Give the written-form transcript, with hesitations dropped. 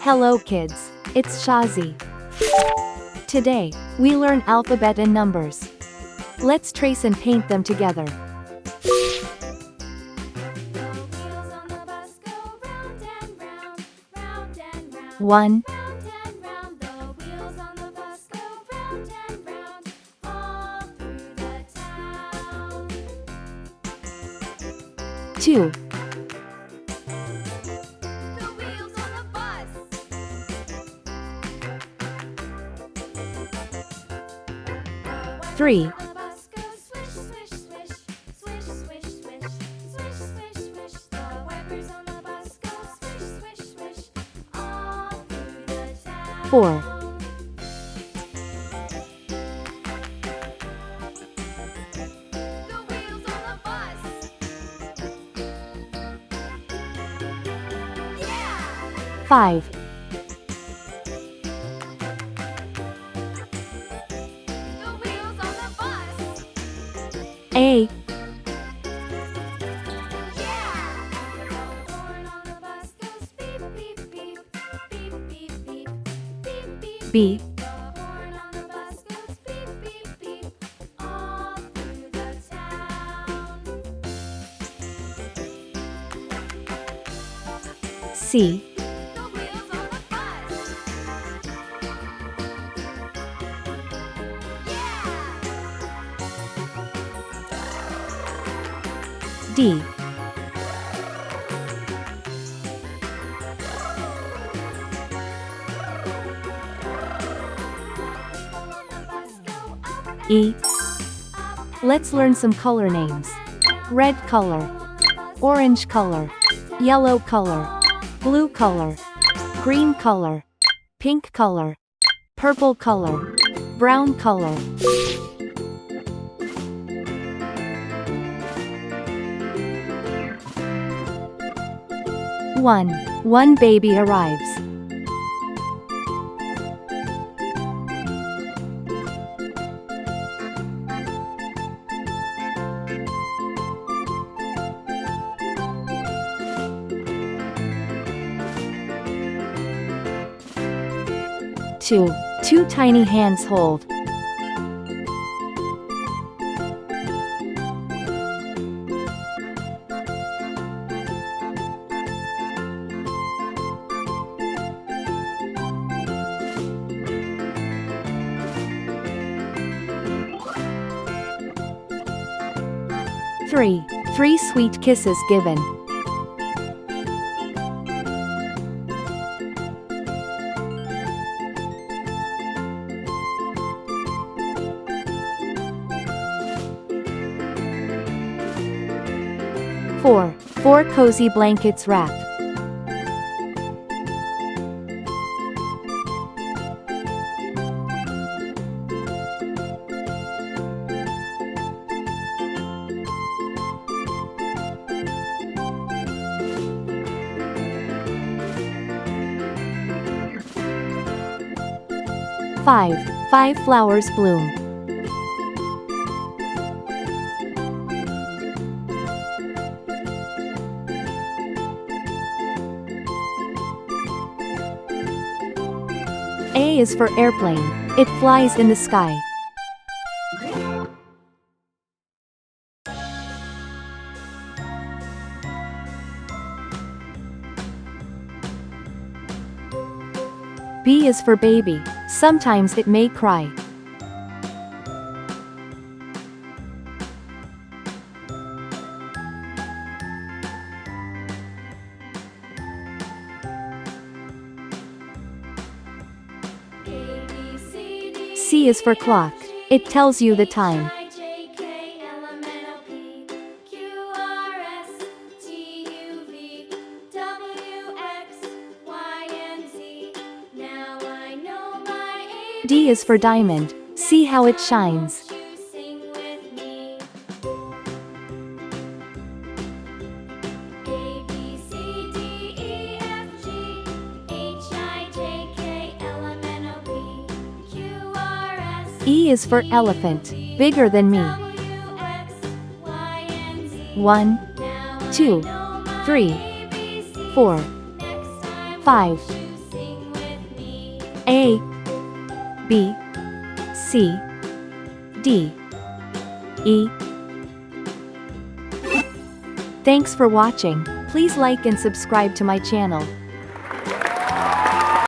Hello kids, it's Shazi. Today, we learn alphabet and numbers. Let's trace and paint them together. One, two, three, four, five, A, B, C, D, E. Let's learn some color names. Red color, orange color, yellow color, blue color, green color, pink color, purple color, brown color. One baby arrives. Two tiny hands hold. Three sweet kisses given. Four cozy blankets wrapped. Five flowers bloom. A is for airplane. It flies in the sky. B is for baby. Sometimes it may cry. C is for clock. It tells you the time. D is for diamond. See how it shines. E is for elephant, bigger than me. 1, 2, 3, 4, 5. A, B, C, D, E. Thanks for watching. Please like and subscribe to my channel.